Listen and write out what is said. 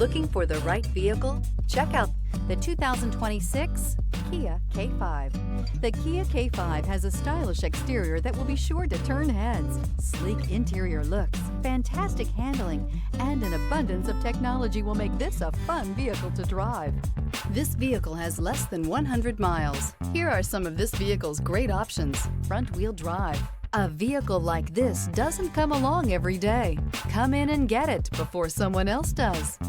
Looking for the right vehicle? Check out the 2026 Kia K5. The Kia K5 has a stylish exterior that will be sure to turn heads, sleek interior looks, fantastic handling, and an abundance of technology will make this a fun vehicle to drive. This vehicle has less than 100 miles. Here are some of this vehicle's great options: front-wheel drive. A vehicle like this doesn't come along every day. Come in and get it before someone else does.